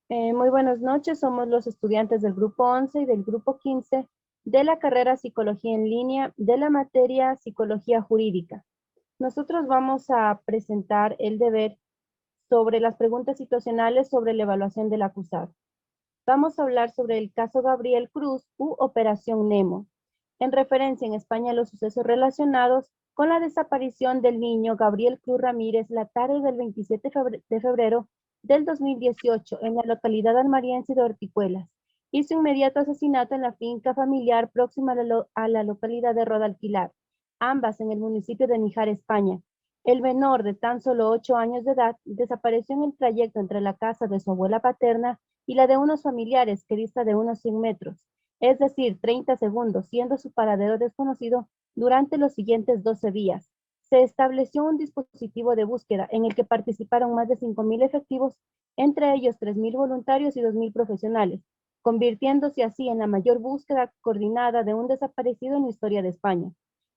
Muy buenas noches, somos los estudiantes del grupo 11 y del grupo 15 de la carrera Psicología en línea de la materia Psicología Jurídica. Nosotros vamos a presentar el deber sobre las preguntas situacionales sobre la evaluación del acusado. Vamos a hablar sobre el caso Gabriel Cruz u Operación Nemo, en referencia en España a los sucesos relacionados con la desaparición del niño Gabriel Cruz Ramírez la tarde del 27 de febrero del 2018 en la localidad almeriense de Orticuelas y su inmediato asesinato en la finca familiar próxima a la localidad de Rodalquilar, ambas en el municipio de Níjar, España. El menor de tan solo 8 años de edad desapareció en el trayecto entre la casa de su abuela paterna y la de unos familiares que dista de unos 100 metros, es decir, 30 segundos, siendo su paradero desconocido durante los siguientes 12 días. Se estableció un dispositivo de búsqueda en el que participaron más de 5.000 efectivos, entre ellos 3.000 voluntarios y 2.000 profesionales, convirtiéndose así en la mayor búsqueda coordinada de un desaparecido en la historia de España.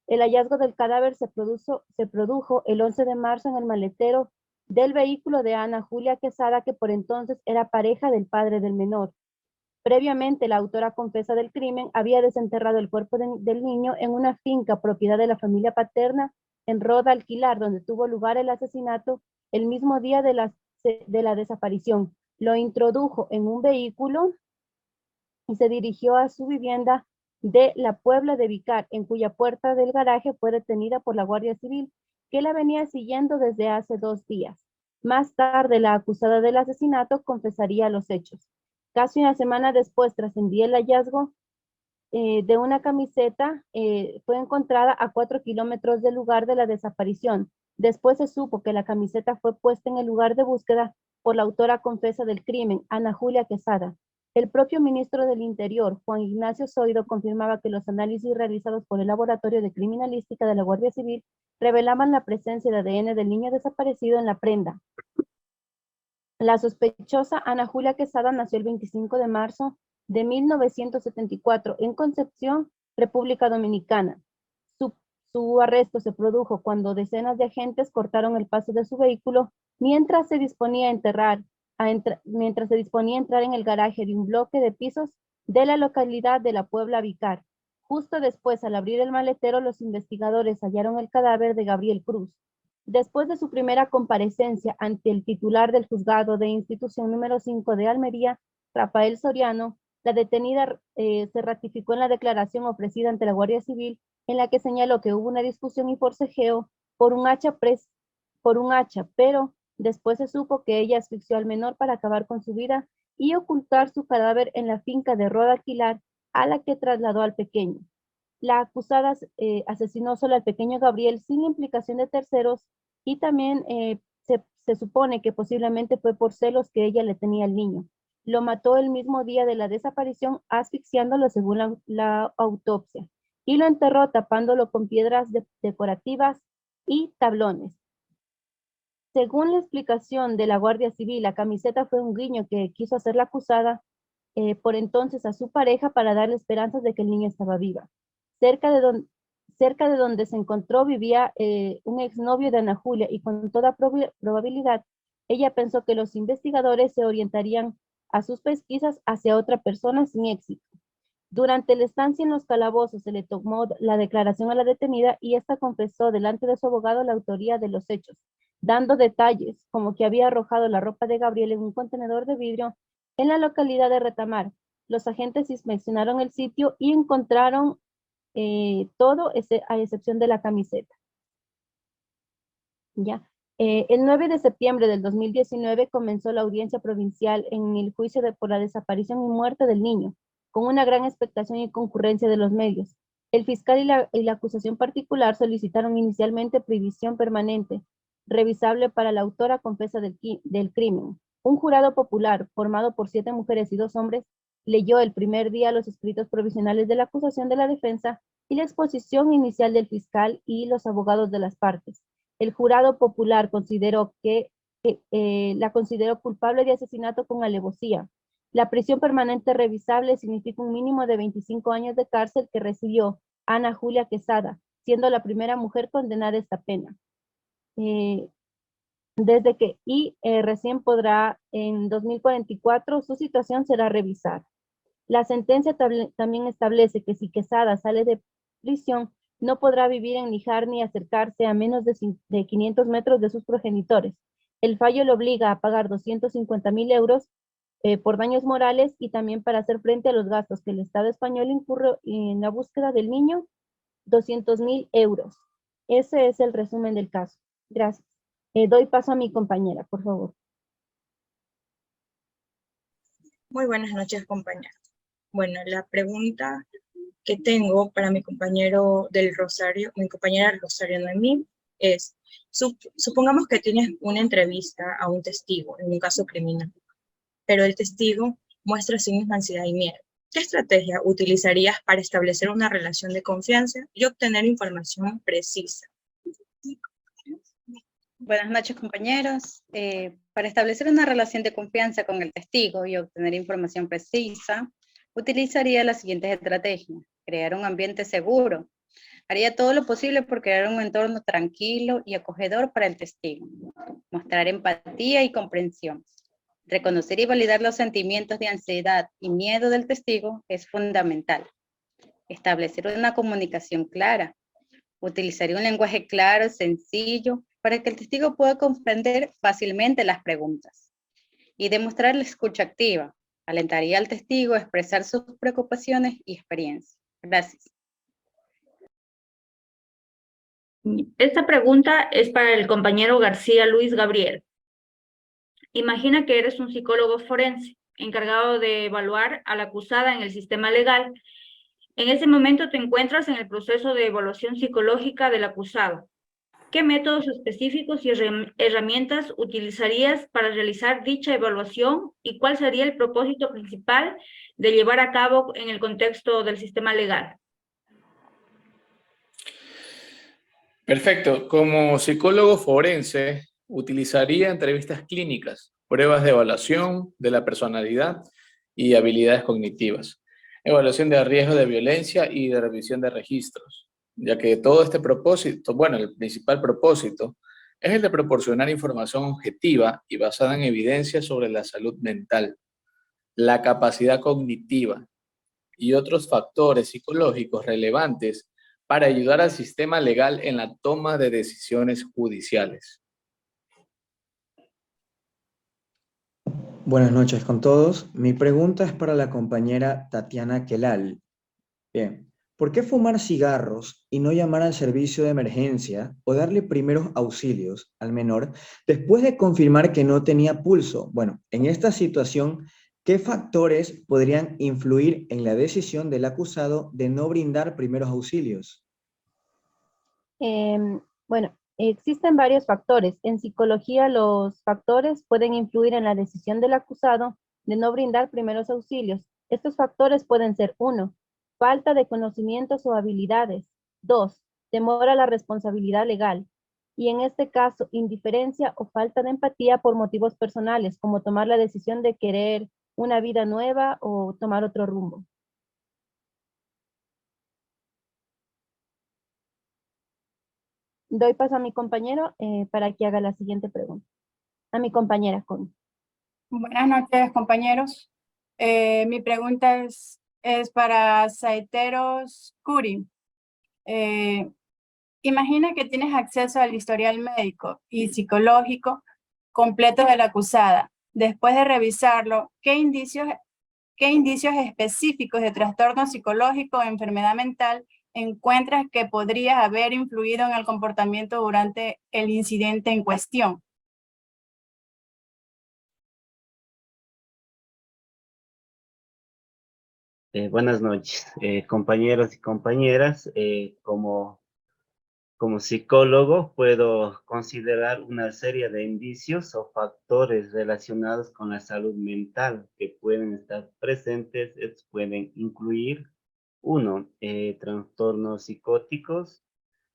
El hallazgo del cadáver se produjo el 11 de marzo en el maletero del vehículo de Ana Julia Quesada, que por entonces era pareja del padre del menor. Previamente, la autora confesa del crimen había desenterrado el cuerpo del niño en una finca propiedad de la familia paterna en Roda Alquilar, donde tuvo lugar el asesinato el mismo día de la desaparición. Lo introdujo en un vehículo y se dirigió a su vivienda de la Puebla de Vicar, en cuya puerta del garaje fue detenida por la Guardia Civil, que la venía siguiendo desde hace 2 días. Más tarde, la acusada del asesinato confesaría los hechos. Casi una semana después trascendía el hallazgo de una camiseta, fue encontrada a 4 kilómetros del lugar de la desaparición. Después se supo que la camiseta fue puesta en el lugar de búsqueda por la autora confesa del crimen, Ana Julia Quesada. El propio ministro del Interior, Juan Ignacio Zoido, confirmaba que los análisis realizados por el Laboratorio de Criminalística de la Guardia Civil revelaban la presencia de ADN del niño desaparecido en la prenda. La sospechosa Ana Julia Quesada nació el 25 de marzo de 1974 en Concepción, República Dominicana. Su, su arresto se produjo cuando decenas de agentes cortaron el paso de su vehículo mientras se disponía mientras se disponía a entrar en el garaje de un bloque de pisos de la localidad de La Puebla Vicar. Justo después, al abrir el maletero, los investigadores hallaron el cadáver de Gabriel Cruz. Después de su primera comparecencia ante el titular del juzgado de institución número 5 de Almería, Rafael Soriano, la detenida se ratificó en la declaración ofrecida ante la Guardia Civil, en la que señaló que hubo una discusión y forcejeo por un hacha, pero después se supo que ella asfixió al menor para acabar con su vida y ocultar su cadáver en la finca de Roda Aquilar, a la que trasladó al pequeño. La acusada asesinó solo al pequeño Gabriel sin implicación de terceros y también se supone que posiblemente fue por celos que ella le tenía al niño. Lo mató el mismo día de la desaparición, asfixiándolo según la autopsia, y lo enterró tapándolo con piedras decorativas y tablones. Según la explicación de la Guardia Civil, la camiseta fue un guiño que quiso hacer la acusada por entonces a su pareja para darle esperanzas de que el niño estaba viva. Cerca de, don, cerca de donde se encontró vivía un exnovio de Ana Julia y con toda probabilidad ella pensó que los investigadores se orientarían a sus pesquisas hacia otra persona sin éxito. Durante la estancia en los calabozos se le tomó la declaración a la detenida y esta confesó delante de su abogado la autoría de los hechos, dando detalles como que había arrojado la ropa de Gabriel en un contenedor de vidrio en la localidad de Retamar. Los agentes inspeccionaron el sitio y encontraron todo a excepción de la camiseta. ¿Ya? El 9 de septiembre del 2019 comenzó la audiencia provincial en el juicio por la desaparición y muerte del niño, con una gran expectación y concurrencia de los medios. El fiscal y la acusación particular solicitaron inicialmente prisión permanente, revisable para la autora confesa del crimen. Un jurado popular, formado por 7 mujeres y 2 hombres, leyó el primer día los escritos provisionales de la acusación de la defensa y la exposición inicial del fiscal y los abogados de las partes. El jurado popular consideró la consideró culpable de asesinato con alevosía. La prisión permanente revisable significa un mínimo de 25 años de cárcel que recibió Ana Julia Quesada, siendo la primera mujer condenada a esta pena. Eh, desde que recién podrá en 2044 su situación será revisada. La sentencia también establece que si Quesada sale de prisión, no podrá vivir en Níjar ni acercarse a menos de 500 metros de sus progenitores. El fallo le obliga a pagar 250.000 euros por daños morales y también para hacer frente a los gastos que el Estado español incurrió en la búsqueda del niño, 200.000 euros. Ese es el resumen del caso. Gracias. Doy paso a mi compañera, por favor. Muy buenas noches, compañeros. Bueno, la pregunta que tengo para mi compañero del Rosario, mi compañera del Rosario Noemí, es, supongamos que tienes una entrevista a un testigo en un caso criminal, pero el testigo muestra signos de ansiedad y miedo. ¿Qué estrategia utilizarías para establecer una relación de confianza y obtener información precisa? Buenas noches, compañeros. Para establecer una relación de confianza con el testigo y obtener información precisa, utilizaría las siguientes estrategias. Crear un ambiente seguro. Haría todo lo posible por crear un entorno tranquilo y acogedor para el testigo. Mostrar empatía y comprensión. Reconocer y validar los sentimientos de ansiedad y miedo del testigo es fundamental. Establecer una comunicación clara. Utilizaría un lenguaje claro, sencillo, para que el testigo pueda comprender fácilmente las preguntas. Y demostrar la escucha activa. Alentaría al testigo a expresar sus preocupaciones y experiencias. Gracias. Esta pregunta es para el compañero García Luis Gabriel. Imagina que eres un psicólogo forense, encargado de evaluar a la acusada en el sistema legal. En ese momento te encuentras en el proceso de evaluación psicológica del acusado. ¿Qué métodos específicos y herramientas utilizarías para realizar dicha evaluación y cuál sería el propósito principal de llevar a cabo en el contexto del sistema legal? Perfecto. Como psicólogo forense, utilizaría entrevistas clínicas, pruebas de evaluación de la personalidad y habilidades cognitivas, evaluación de riesgo de violencia y de revisión de registros, ya que todo este propósito, bueno, el principal propósito es el de proporcionar información objetiva y basada en evidencia sobre la salud mental, la capacidad cognitiva y otros factores psicológicos relevantes para ayudar al sistema legal en la toma de decisiones judiciales. Buenas noches con todos. Mi pregunta es para la compañera Tatiana Kelal. Bien, ¿por qué fumar cigarros y no llamar al servicio de emergencia o darle primeros auxilios al menor después de confirmar que no tenía pulso? Bueno, en esta situación, ¿qué factores podrían influir en la decisión del acusado de no brindar primeros auxilios? Bueno, existen varios factores. En psicología, los factores pueden influir en la decisión del acusado de no brindar primeros auxilios. Estos factores pueden ser: 1, falta de conocimientos o habilidades; 2, temor a la responsabilidad legal; y en este caso, indiferencia o falta de empatía por motivos personales, como tomar la decisión de querer una vida nueva o tomar otro rumbo. Doy paso a mi compañero para que haga la siguiente pregunta. A mi compañera Connie. Buenas noches, compañeros. Mi pregunta es para Saiteros Curi. Imagina que tienes acceso al historial médico y psicológico completo de la acusada. Después de revisarlo, ¿qué indicios específicos de trastorno psicológico o enfermedad mental encuentras que podría haber influido en el comportamiento durante el incidente en cuestión? Buenas noches, compañeros y compañeras. Como psicólogo puedo considerar una serie de indicios o factores relacionados con la salud mental que pueden estar presentes. Estos pueden incluir: 1, trastornos psicóticos;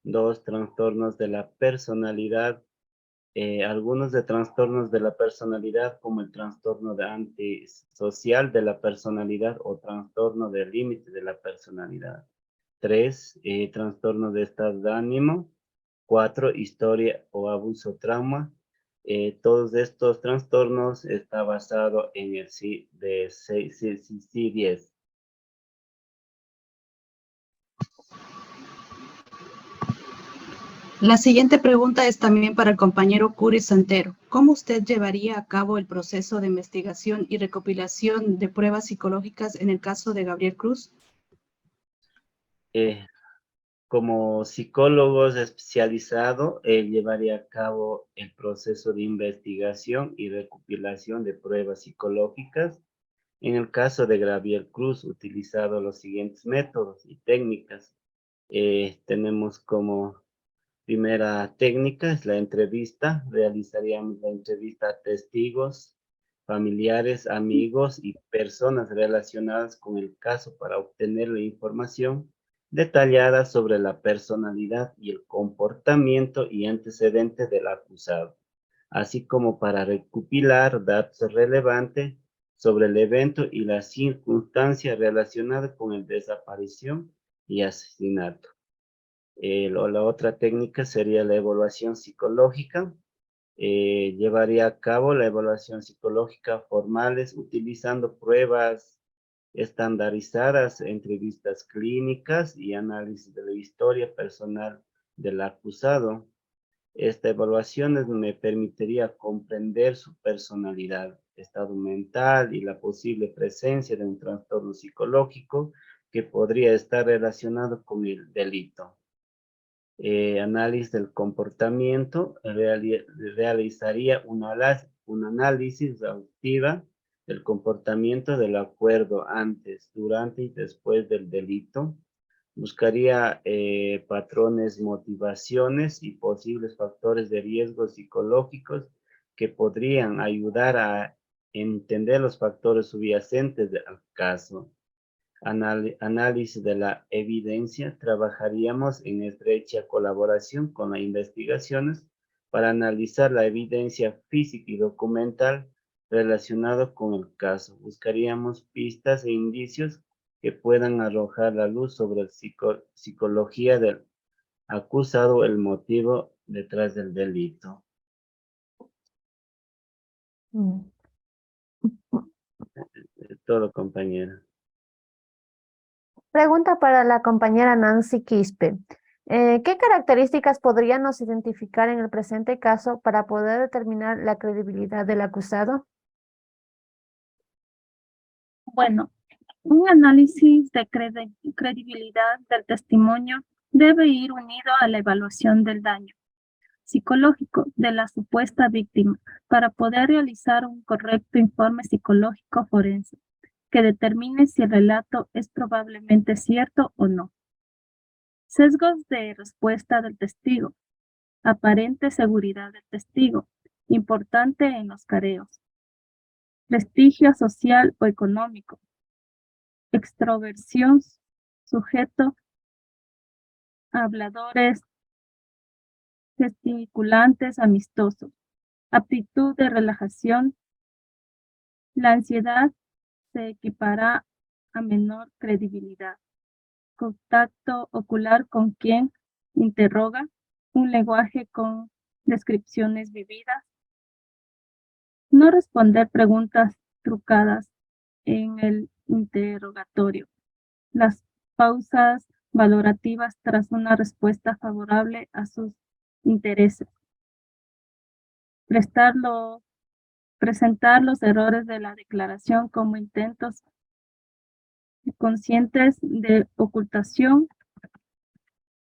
2, trastornos de la personalidad. Algunos de trastornos de la personalidad, como el trastorno de antisocial de la personalidad o trastorno del límite de la personalidad. 3, trastorno de estado de ánimo. 4, historia o abuso trauma. Todos estos trastornos está basado en el C10. La siguiente pregunta es también para el compañero Curi Santero. ¿Cómo usted llevaría a cabo el proceso de investigación y recopilación de pruebas psicológicas en el caso de Gabriel Cruz? Como psicólogo especializado, llevaría a cabo el proceso de investigación y recopilación de pruebas psicológicas. En el caso de Gabriel Cruz, utilizado los siguientes métodos y técnicas. Tenemos como primera técnica es la entrevista. Realizaríamos la entrevista a testigos, familiares, amigos y personas relacionadas con el caso para obtener la información detallada sobre la personalidad y el comportamiento y antecedentes del acusado, así como para recopilar datos relevantes sobre el evento y las circunstancias relacionadas con el desaparición y asesinato. La otra técnica sería la evaluación psicológica. Llevaría a cabo la evaluación psicológica formales utilizando pruebas estandarizadas, entrevistas clínicas y análisis de la historia personal del acusado. Esta evaluación me permitiría comprender su personalidad, estado mental y la posible presencia de un trastorno psicológico que podría estar relacionado con el delito. Análisis del comportamiento, realizaría un análisis exhaustiva del comportamiento del acuerdo antes, durante y después del delito. Buscaría patrones, motivaciones y posibles factores de riesgo psicológicos que podrían ayudar a entender los factores subyacentes al caso. Análisis de la evidencia. Trabajaríamos en estrecha colaboración con las investigaciones para analizar la evidencia física y documental relacionada con el caso. Buscaríamos pistas e indicios que puedan arrojar la luz sobre la psicología del acusado, el motivo detrás del delito. Es todo, compañera. Pregunta para la compañera Nancy Quispe. ¿Qué características podríamos identificar en el presente caso para poder determinar la credibilidad del acusado? Bueno, un análisis de credibilidad del testimonio debe ir unido a la evaluación del daño psicológico de la supuesta víctima para poder realizar un correcto informe psicológico forense que determine si el relato es probablemente cierto o no. Sesgos de respuesta del testigo. Aparente seguridad del testigo, importante en los careos. Prestigio social o económico. Extroversión, sujeto, habladores, gesticulantes, amistosos. Aptitud de relajación. La ansiedad se equipara a menor credibilidad. Contacto ocular con quien interroga, un lenguaje con descripciones vividas. No responder preguntas trucadas en el interrogatorio. Las pausas valorativas tras una respuesta favorable a sus intereses. Presentar los errores de la declaración como intentos conscientes de ocultación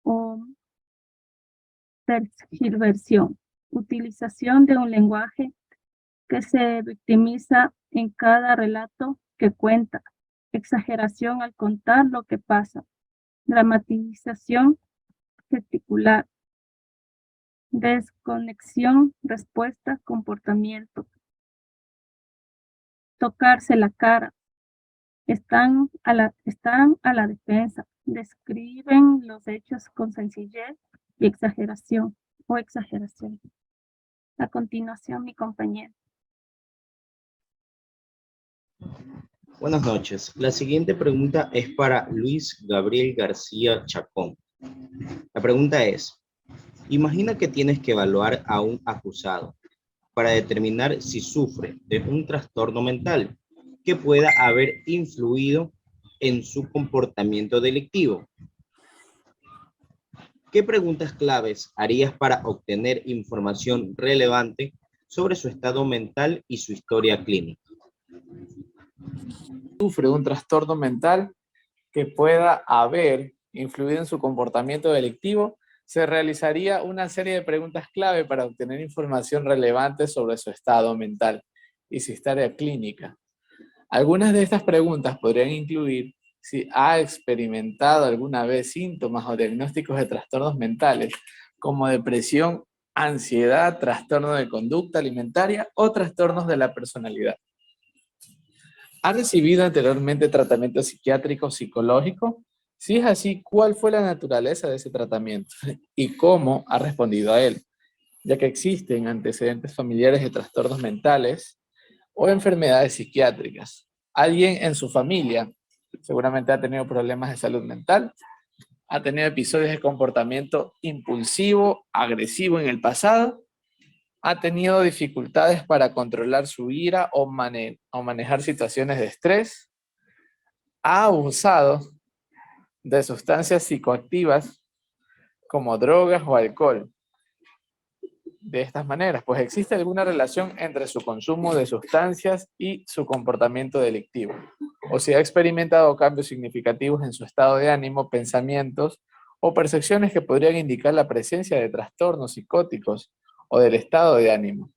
o tergiversión. Utilización de un lenguaje que se victimiza en cada relato que cuenta. Exageración al contar lo que pasa. Dramatización gesticular. Desconexión, respuesta, comportamiento. Tocarse la cara. Están a la defensa. Describen los hechos con sencillez y exageración o exageración. A continuación, mi compañero. Buenas noches. La siguiente pregunta es para Luis Gabriel García Chacón. La pregunta es, imagina que tienes que evaluar a un acusado. para determinar si sufre de un trastorno mental que pueda haber influido en su comportamiento delictivo. ¿Qué preguntas claves harías para obtener información relevante sobre su estado mental y su historia clínica? Sufre un trastorno mental que pueda haber influido en su comportamiento delictivo, se realizaría una serie de preguntas clave para obtener información relevante sobre su estado mental y su historia clínica. Algunas de estas preguntas podrían incluir si ha experimentado alguna vez síntomas o diagnósticos de trastornos mentales, como depresión, ansiedad, trastorno de conducta alimentaria o trastornos de la personalidad. ¿Ha recibido anteriormente tratamiento psiquiátrico o psicológico? Si es así, ¿cuál fue la naturaleza de ese tratamiento y cómo ha respondido a él? Ya que existen antecedentes familiares de trastornos mentales o enfermedades psiquiátricas. ¿Alguien en su familia seguramente ha tenido problemas de salud mental? ¿Ha tenido episodios de comportamiento impulsivo, agresivo en el pasado? ¿Ha tenido dificultades para controlar su ira o manejar situaciones de estrés? ¿Ha abusado de sustancias psicoactivas como drogas o alcohol? De estas maneras, pues existe alguna relación entre su consumo de sustancias y su comportamiento delictivo. O si ha experimentado cambios significativos en su estado de ánimo, pensamientos o percepciones que podrían indicar la presencia de trastornos psicóticos o del estado de ánimo.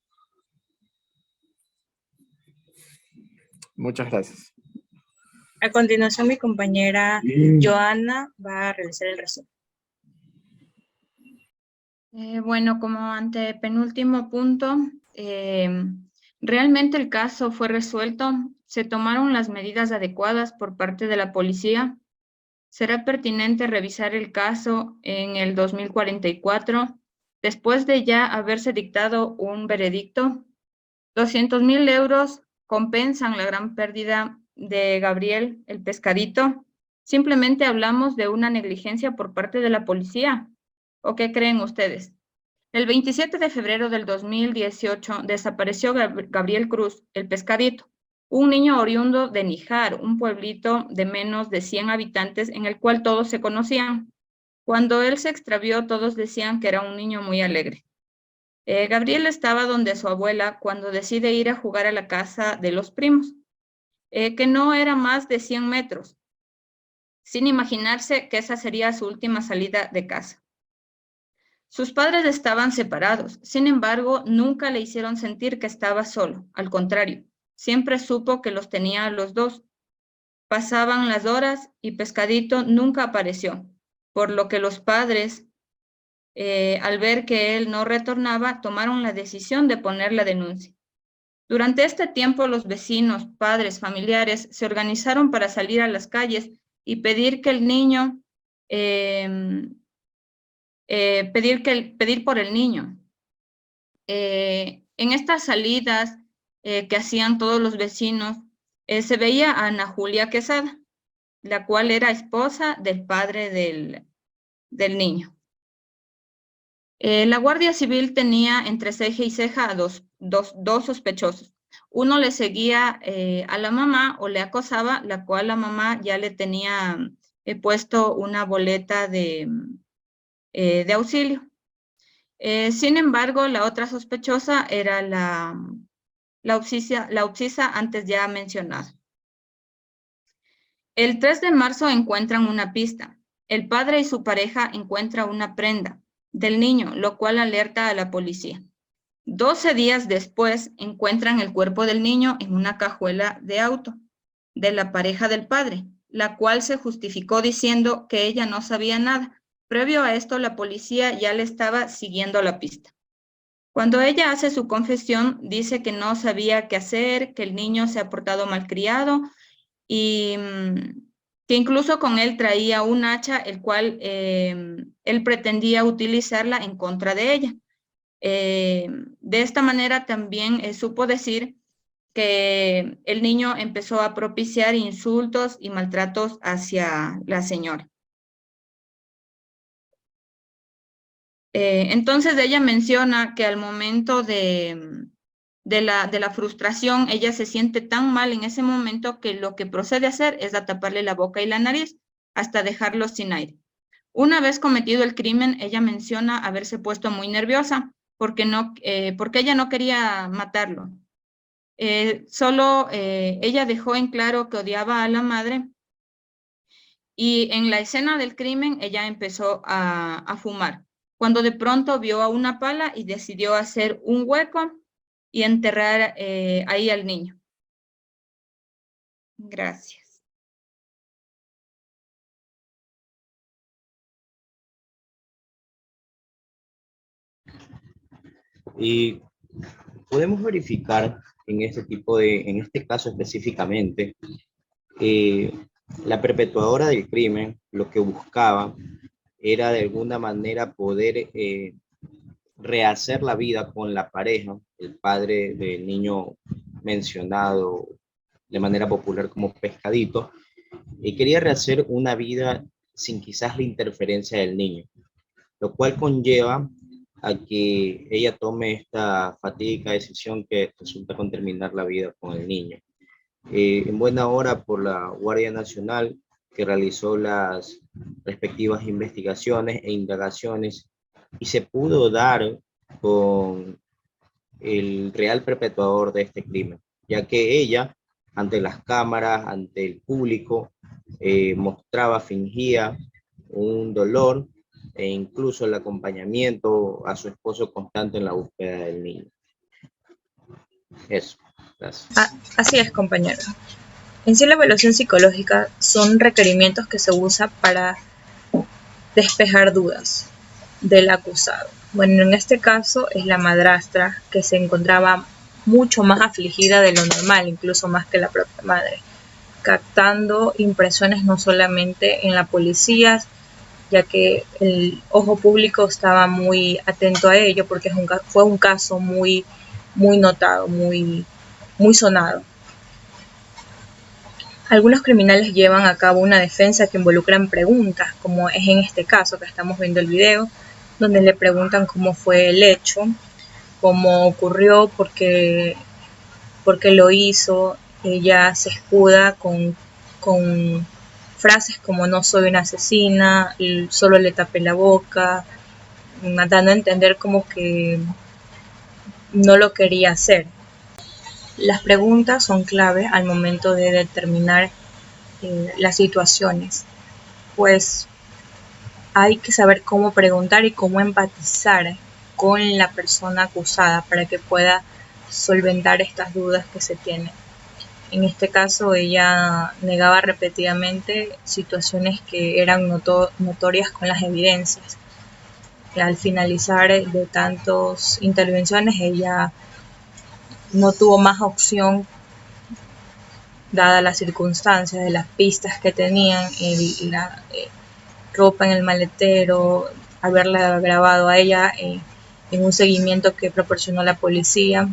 Muchas gracias. A continuación, mi compañera Joana va a realizar el resumen. Bueno, como antepenúltimo punto, realmente el caso fue resuelto, se tomaron las medidas adecuadas por parte de la policía. Será pertinente revisar el caso en el 2044, después de ya haberse dictado un veredicto. 200.000 euros compensan la gran pérdida de Gabriel, el pescadito. Simplemente hablamos de una negligencia por parte de la policía. ¿O qué creen ustedes? El 27 de febrero del 2018 desapareció Gabriel Cruz, el pescadito, un niño oriundo de Níjar, un pueblito de menos de 100 habitantes en el cual todos se conocían. Cuando él se extravió, todos decían que era un niño muy alegre. Gabriel estaba donde su abuela cuando decide ir a jugar a la casa de los primos, que no era más de 100 metros, sin imaginarse que esa sería su última salida de casa. Sus padres estaban separados, sin embargo, nunca le hicieron sentir que estaba solo, al contrario, siempre supo que los tenía a los dos. Pasaban las horas y Pescadito nunca apareció, por lo que los padres, al ver que él no retornaba, tomaron la decisión de poner la denuncia. Durante este tiempo, los vecinos, padres, familiares se organizaron para salir a las calles y pedir que el niño, pedir por el niño. En estas salidas que hacían todos los vecinos, se veía a Ana Julia Quesada, la cual era esposa del padre del niño. La Guardia Civil tenía entre ceja y ceja a dos sospechosos. Uno le seguía a la mamá o le acosaba, la cual la mamá ya le tenía puesto una boleta de auxilio. Sin embargo, la otra sospechosa era la Oxisa antes ya mencionada. El 3 de marzo encuentran una pista. El padre y su pareja encuentran una prenda del niño, lo cual alerta a la policía. 12 días después encuentran el cuerpo del niño en una cajuela de auto de la pareja del padre, la cual se justificó diciendo que ella no sabía nada. Previo a esto, la policía ya le estaba siguiendo la pista. Cuando ella hace su confesión, dice que no sabía qué hacer, que el niño se ha portado malcriado y que incluso con él traía un hacha, el cual él pretendía utilizarla en contra de ella. De esta manera también supo decir que el niño empezó a propiciar insultos y maltratos hacia la señora. Entonces ella menciona que al momento de de la frustración, ella se siente tan mal en ese momento que lo que procede a hacer es a taparle la boca y la nariz hasta dejarlo sin aire. Una vez cometido el crimen, ella menciona haberse puesto muy nerviosa porque ella no quería matarlo. Ella dejó en claro que odiaba a la madre, y en la escena del crimen ella empezó a fumar, cuando de pronto vio a una pala y decidió hacer un hueco y enterrar ahí al niño. Gracias. Y podemos verificar en este caso específicamente, la perpetuadora del crimen lo que buscaba era de alguna manera poder rehacer la vida con la pareja, el padre del niño mencionado de manera popular como Pescadito, y quería rehacer una vida sin quizás la interferencia del niño, lo cual conlleva a que ella tome esta fatídica decisión que resulta con terminar la vida con el niño. En buena hora por la Guardia Nacional, que realizó las respectivas investigaciones e indagaciones, y se pudo dar con el real perpetuador de este crimen, ya que ella, ante las cámaras, ante el público, fingía un dolor e incluso el acompañamiento a su esposo constante en la búsqueda del niño. Eso, gracias. Así es, compañero. En sí, la evaluación psicológica son requerimientos que se usan para despejar dudas del acusado. Bueno, en este caso es la madrastra, que se encontraba mucho más afligida de lo normal, incluso más que la propia madre, captando impresiones no solamente en la policía, ya que el ojo público estaba muy atento a ello, porque fue un caso muy notado, muy sonado. Algunos criminales llevan a cabo una defensa que involucran preguntas, como es en este caso que estamos viendo el video, donde le preguntan cómo fue el hecho, cómo ocurrió, por qué lo hizo. Ella se escuda con frases como no soy una asesina, solo le tapé la boca, dando a entender como que no lo quería hacer. Las preguntas son clave al momento de determinar las situaciones, pues hay que saber cómo preguntar y cómo empatizar con la persona acusada para que pueda solventar estas dudas que se tienen. En este caso, ella negaba repetidamente situaciones que eran notorias con las evidencias. Al finalizar de tantas intervenciones, ella no tuvo más opción, dada las circunstancias de las pistas que tenían, la ropa en el maletero, haberla grabado a ella en un seguimiento que proporcionó la policía,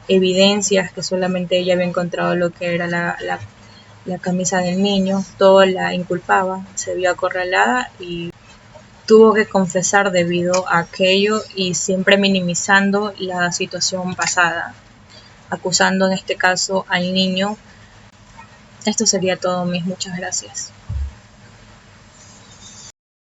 evidencias que solamente ella había encontrado lo que era la camisa del niño, todo la inculpaba, se vio acorralada y tuvo que confesar debido a aquello, y siempre minimizando la situación pasada, acusando en este caso al niño. Esto sería todo, muchas gracias.